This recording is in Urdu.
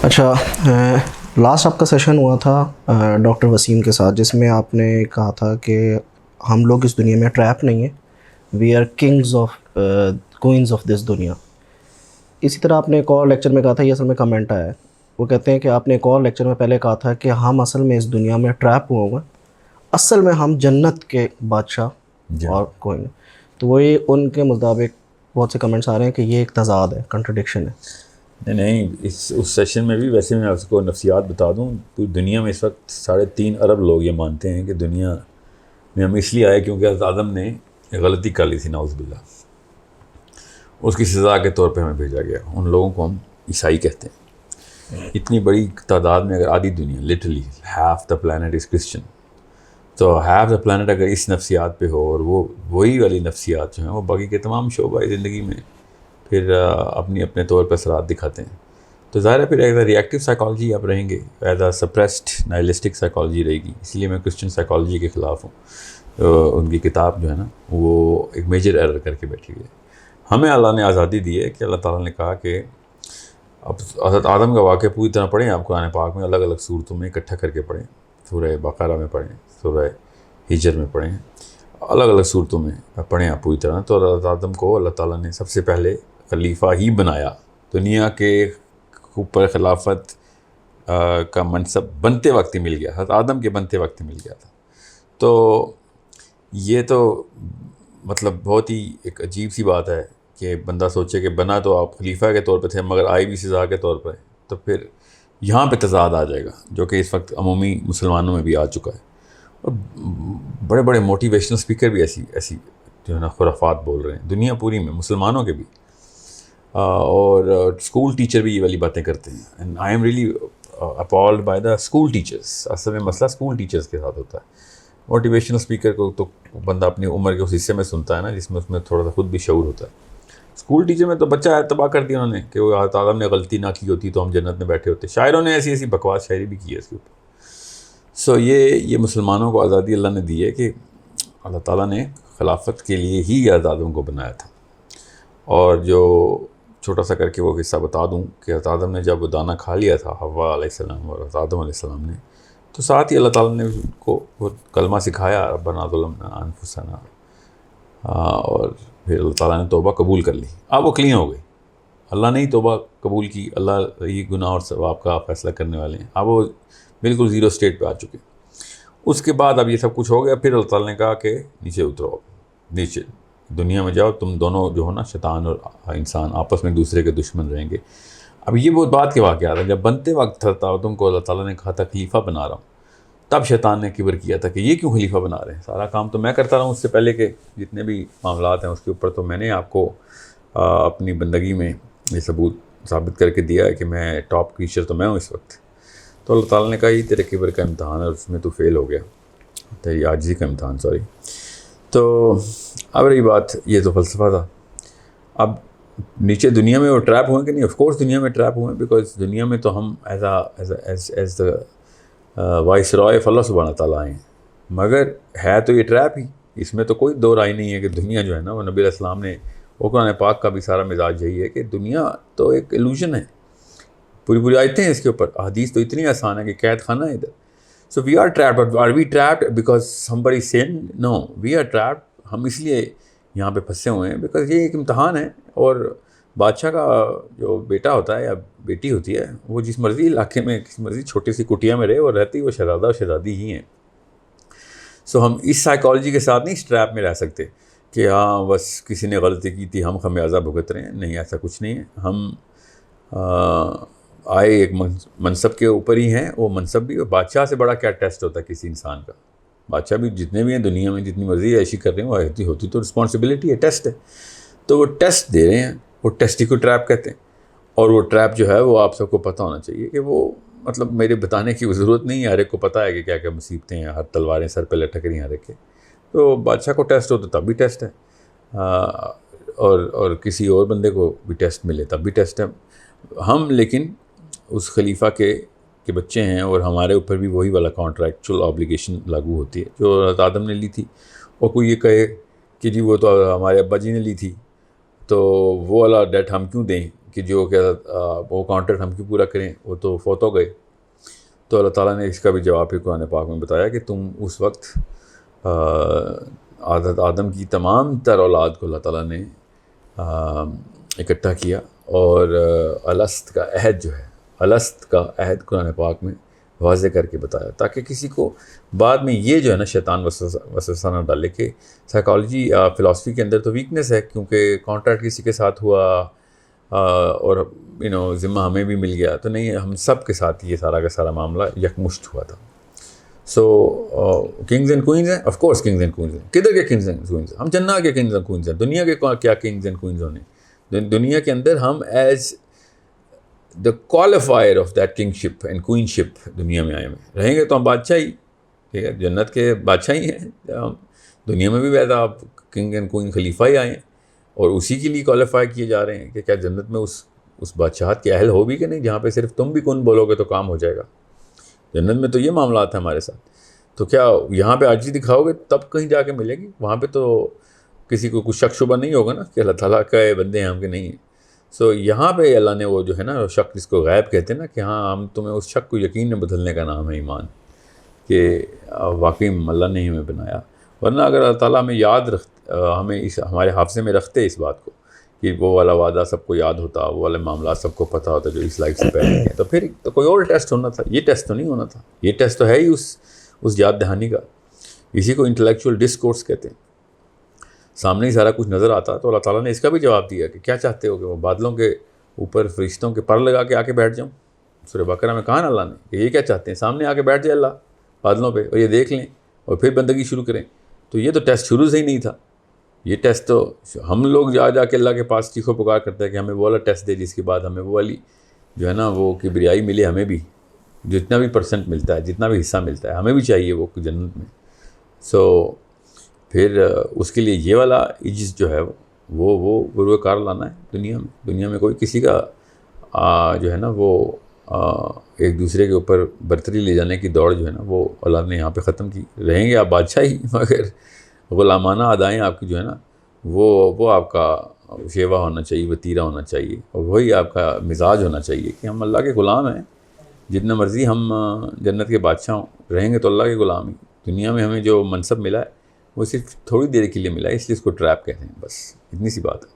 اچھا، لاسٹ آپ کا سیشن ہوا تھا ڈاکٹر وسیم کے ساتھ، جس میں آپ نے کہا تھا کہ ہم لوگ اس دنیا میں ٹریپ نہیں ہیں، we are kings of queens of this دنیا. اسی طرح آپ نے ایک اور لیکچر میں کہا تھا، یہ اصل میں کمنٹ آیا ہے، وہ کہتے ہیں کہ آپ نے ایک اور لیکچر میں پہلے کہا تھا کہ ہم اصل میں اس دنیا میں ٹریپ ہوئے ہوئے، اصل میں ہم جنت کے بادشاہ اور کوئی نہیں. تو وہی ان کے مطابق بہت سے کمنٹس آ رہے ہیں کہ یہ ایک تضاد ہے، کنٹرڈکشن ہے. نہیں، اس سیشن میں بھی ویسے میں آپ کو نفسیات بتا دوں، پوری دنیا میں اس وقت 3.5 ارب لوگ یہ مانتے ہیں کہ دنیا میں ہم اس لیے آئے کیونکہ حضرت آدم نے ایک غلطی کر لی تھی، نعوذ باللہ. اس کی سزا کے طور پہ ہمیں بھیجا گیا. ان لوگوں کو ہم عیسائی کہتے ہیں. اتنی بڑی تعداد میں اگر آدھی دنیا، literally half the planet is Christian, تو ہاف دا پلانٹ اگر اس نفسیات پہ ہو، اور وہ وہی والی نفسیات جو ہیں وہ باقی کے تمام شعبہ زندگی میں پھر اپنی اپنے طور پر اثرات دکھاتے ہیں، تو ظاہر ہے پھر ایز اے ریئیکٹیو سائیکالوجی آپ رہیں گے، ایز اے سپریسڈ نائلسٹک سائیکالوجی رہے گی. اس لیے میں کرسچن سائیکالوجی کے خلاف ہوں. ان کی کتاب جو ہے نا وہ ایک میجر ایرر کر کے بیٹھی ہوئی ہے. ہمیں اللہ نے آزادی دی ہے کہ اللہ تعالیٰ نے کہا کہ اب حضرت آدم کا واقعہ پوری طرح پڑھیں، آپ قرآن پاک میں الگ الگ صورتوں میں اکٹھا کر کے پڑھیں، سورہ بقرہ میں پڑھیں، سورہ ہجر میں پڑھیں، الگ الگ صورتوں میں پڑھیں آپ پوری طرح. تو حضرت آدم کو اللہ تعالیٰ نے سب سے پہلے خلیفہ ہی بنایا. دنیا کے اوپر خلافت کا منصب بنتے وقت ہی مل گیا، حضرت آدم کے بنتے وقت ہی مل گیا تھا. تو یہ تو مطلب بہت ہی ایک عجیب سی بات ہے کہ بندہ سوچے کہ بنا تو آپ خلیفہ کے طور پہ تھے مگر آئی بھی سزا کے طور پر. تو پھر یہاں پہ تضاد آ جائے گا جو کہ اس وقت عمومی مسلمانوں میں بھی آ چکا ہے. اور بڑے بڑے موٹیویشنل اسپیکر بھی ایسی جو ہے نا خرافات بول رہے ہیں دنیا پوری میں، مسلمانوں کے بھی، اور اسکول ٹیچر بھی یہ والی باتیں کرتے ہیں. And I am really appalled by the school teachers. اصل میں مسئلہ اسکول ٹیچرس کے ساتھ ہوتا ہے. موٹیویشنل اسپیکر کو تو بندہ اپنی عمر کے اس حصے میں سنتا ہے نا جس میں اس میں تھوڑا سا خود بھی شعور ہوتا ہے. اسکول ٹیچر میں تو بچہ تباہ کر دیا انہوں نے کہ وہ حضرت آدم نے غلطی نہ کی ہوتی تو ہم جنت میں بیٹھے ہوتے. شاعروں نے ایسی بکواس شاعری بھی کی ہے اس کے اوپر. سو یہ مسلمانوں کو آزادی اللہ نے دی ہے کہ اللہ تعالیٰ نے خلافت کے لیے ہی حضرت آدم کو بنایا تھا. اور جو چھوٹا سا کر کے وہ قصہ بتا دوں کہ حضرت آدم نے جب وہ دانہ کھا لیا تھا، حوا علیہ السلام اور حضرت آدم علیہ السلام نے، تو ساتھ ہی اللہ تعالیٰ نے ان کو وہ کلمہ سکھایا، ربنا ظلمنا انفسنا، اور پھر اللہ تعالیٰ نے توبہ قبول کر لی. اب وہ کلین ہو گئی. اللہ نے ہی توبہ قبول کی، اللہ ہی گناہ اور ثواب کا فیصلہ کرنے والے ہیں. اب وہ بالکل زیرو سٹیٹ پہ آ چکے. اس کے بعد اب یہ سب کچھ ہو گیا. پھر اللہ تعالیٰ نے کہا کہ نیچے اترو، نیچے دنیا میں جاؤ، تم دونوں جو ہو نا شیطان اور انسان آپس میں ایک دوسرے کے دشمن رہیں گے. اب یہ بہت بات کے واقعات ہیں. جب بنتے وقت تھا تم کو اللہ تعالیٰ نے کہا تھا خلیفہ بنا رہا ہوں، تب شیطان نے کبر کیا تھا کہ یہ کیوں خلیفہ بنا رہے ہیں، سارا کام تو میں کرتا رہا ہوں اس سے پہلے کے جتنے بھی معاملات ہیں اس کے اوپر تو میں نے آپ کو اپنی بندگی میں یہ ثبوت ثابت کر کے دیا ہے کہ میں ٹاپ ٹیچر تو میں ہوں اس وقت. تو اللہ تعالیٰ نے کہا یہ تیرے کبر کا امتحان ہے، اور اس میں تو فیل ہو گیا، تیری عاجزی کا امتحان، سوری. تو اب رہی بات، یہ تو فلسفہ تھا. اب نیچے دنیا میں وہ ٹریپ ہوئے کہ نہیں؟ آف کورس دنیا میں ٹریپ ہوئے، بیکاز دنیا میں تو ہم as the viceroy of اللہ سبحانہ تعالیٰ آئے ہیں. مگر ہے تو یہ ٹریپ ہی. اس میں تو کوئی دو رائے نہیں ہے کہ دنیا جو ہے نا وہ نبی علیہ السلام نے، وہ قرآن پاک کا بھی سارا مزاج یہی ہے کہ دنیا تو ایک ایلوژن ہے. پوری آیتیں ہیں اس کے اوپر، حدیث تو اتنی آسان ہے کہ قید خانہ ہے ادھر. So we are trapped. But are we trapped because somebody sinned؟ No, we are trapped. ہم اس لیے یہاں پہ پھنسے ہوئے ہیں بیکاز یہ ایک امتحان ہے. اور بادشاہ کا جو بیٹا ہوتا ہے یا بیٹی ہوتی ہے وہ جس مرضی علاقے میں، کسی مرضی چھوٹی سی کٹیا میں رہے، وہ رہتی وہ شہزادہ اور شہزادی ہی ہیں. سو ہم اس سائیکالوجی کے ساتھ نہیں اس ٹریپ میں رہ سکتے کہ ہاں بس کسی نے غلطی کی تھی ہم خمیازہ بھگت رہے ہیں. نہیں، ایسا کچھ نہیں ہے. ہم آئے ایک منصب کے اوپر ہی ہیں. وہ منصب بھی، بادشاہ سے بڑا کیا ٹیسٹ ہوتا ہے کسی انسان کا. بادشاہ بھی جتنے بھی ہیں دنیا میں جتنی مرضی عیشی کر رہے ہیں وہ ہوتی تو رسپانسبلٹی ہے، ٹیسٹ ہے. تو وہ ٹیسٹ دے رہے ہیں، وہ ٹیسٹ ہی کو ٹریپ کہتے ہیں. اور وہ ٹریپ جو ہے وہ آپ سب کو پتہ ہونا چاہیے کہ وہ مطلب میرے بتانے کی ضرورت نہیں ہے، ہر ایک کو پتہ ہے کہ کیا کیا مصیبتیں ہیں، ہر تلواریں سر پہ لٹک رہی ہیں ہر ایک کے. تو بادشاہ کو ٹیسٹ ہو تو تب بھی ٹیسٹ ہے، اور کسی اور بندے کو بھی ٹیسٹ ملے تب بھی ٹیسٹ ہے. ہم لیکن اس خلیفہ کے بچے ہیں، اور ہمارے اوپر بھی وہی والا کانٹریکچول آبلیگیشن لاگو ہوتی ہے جو حضرت آدم نے لی تھی. اور کوئی یہ کہے کہ جی وہ تو ہمارے ابا جی نے لی تھی، تو وہ والا ڈیٹ ہم کیوں دیں کہ جو کہ وہ کانٹریکٹ ہم کیوں پورا کریں، وہ تو فوت ہو گئے. تو اللہ تعالیٰ نے اس کا بھی جواب پھر قرآن پاک میں بتایا کہ تم اس وقت حضرت آدم کی تمام تر اولاد کو اللہ تعالیٰ نے اکٹھا کیا، اور الست کا عہد جو ہے، الست کا عہد قرآن پاک میں واضح کر کے بتایا، تاکہ کسی کو بعد میں یہ جو ہے نا شیطان وسوسہ نہ ڈالے کہ سائیکالوجی فلاسفی کے اندر تو ویکنیس ہے، کیونکہ کانٹریکٹ کسی کے ساتھ ہوا اور ذمہ ہمیں بھی مل گیا، تو نہیں، ہم سب کے ساتھ یہ سارا کا سارا معاملہ یکمشت ہوا تھا. سو کنگز اینڈ کوئنز ہیں، of course kings and queens ہیں. کدھر کے کنگز اینڈ کوئنز ہیں؟ ہم جنہ کے کنگز اینڈ کوئنز ہیں. دنیا کے کیا کنگز اینڈ کوئنز ہونے؟ دنیا کے اندر ہم as the qualifier of that kingship and queenship دنیا میں آئے ہوئے رہیں گے تو ہم بادشاہ ہی، ٹھیک ہے، جنت کے بادشاہ ہی ہیں. ہم دنیا میں بھی ویسا آپ کنگ اینڈ کوئن خلیفہ ہی آئے ہیں، اور اسی کے لیے کوالیفائی کیے جا رہے ہیں کہ کیا جنت میں اس بادشاہت کے اہل ہو بھی کہ نہیں، جہاں پہ صرف تم بھی کن بولو گے تو کام ہو جائے گا. جنت میں تو یہ معاملات ہیں ہمارے ساتھ. تو کیا یہاں پہ عاجزی دکھاؤ گے تب کہیں جا کے ملے گی؟ وہاں پہ تو کسی کو کچھ شک شبہ نہیں ہوگا نا کہ اللہ تعالیٰ کا بندے ہیں ہم کے نہیں ہیں. سو یہاں پہ اللہ نے وہ جو ہے نا شک جس کو غیب کہتے ہیں نا، کہ ہاں ہم تمہیں اس شک کو یقین میں بدلنے کا نام ہے ایمان، کہ واقعی اللہ نے ہمیں بنایا. ورنہ اگر اللہ تعالیٰ ہمیں ہمیں ہمارے حافظے میں رکھتے اس بات کو کہ وہ والا وعدہ سب کو یاد ہوتا، وہ والے معاملات سب کو پتہ ہوتا جو اس لائف سے پہلے ہیں، تو پھر تو کوئی اور ٹیسٹ ہونا تھا. یہ ٹیسٹ تو نہیں ہونا تھا. یہ ٹیسٹ تو ہے ہی اس یاد دہانی کا. اسی کو انٹلیکچوئل ڈسکورس کہتے ہیں. سامنے ہی سارا کچھ نظر آتا، تو اللہ تعالیٰ نے اس کا بھی جواب دیا کہ کیا چاہتے ہو کہ وہ بادلوں کے اوپر فرشتوں کے پر لگا کے آ کے بیٹھ جاؤں؟ سورہ بقرہ میں کہا نا اللہ نے کہ یہ کیا چاہتے ہیں، سامنے آ کے بیٹھ جائے اللہ بادلوں پہ اور یہ دیکھ لیں اور پھر بندگی شروع کریں. تو یہ تو ٹیسٹ شروع سے ہی نہیں تھا. یہ ٹیسٹ تو ہم لوگ جا کے اللہ کے پاس چیخو پکار کرتے ہیں کہ ہمیں وہ والا ٹیسٹ دے جس کے بعد ہمیں وہ والی جو ہے نا وہ کبریائی ملے. ہمیں بھی جتنا بھی پرسنٹ ملتا ہے، جتنا بھی حصہ ملتا ہے، ہمیں بھی چاہیے وہ جنت میں. سو پھر اس کے لیے یہ والا عجز جو ہے وہ گروکار لانا ہے دنیا میں کوئی کسی کا جو ہے نا وہ ایک دوسرے کے اوپر برتری لے جانے کی دوڑ جو ہے نا وہ اللہ نے یہاں پہ ختم کی. رہیں گے آپ بادشاہ ہی، مگر غلامانہ ادائیں آپ کی جو ہے نا وہ آپ کا شیوا ہونا چاہیے، وتیرہ ہونا چاہیے، اور وہی آپ کا مزاج ہونا چاہیے کہ ہم اللہ کے غلام ہیں. جتنا مرضی ہم جنت کے بادشاہ رہیں گے تو اللہ کے غلام ہی. دنیا میں ہمیں جو منصب ملا ہے وہ صرف تھوڑی دیر کے لیے ملا ہے، اس لیے اس کو ٹریپ کہتے ہیں. بس اتنی سی بات ہے.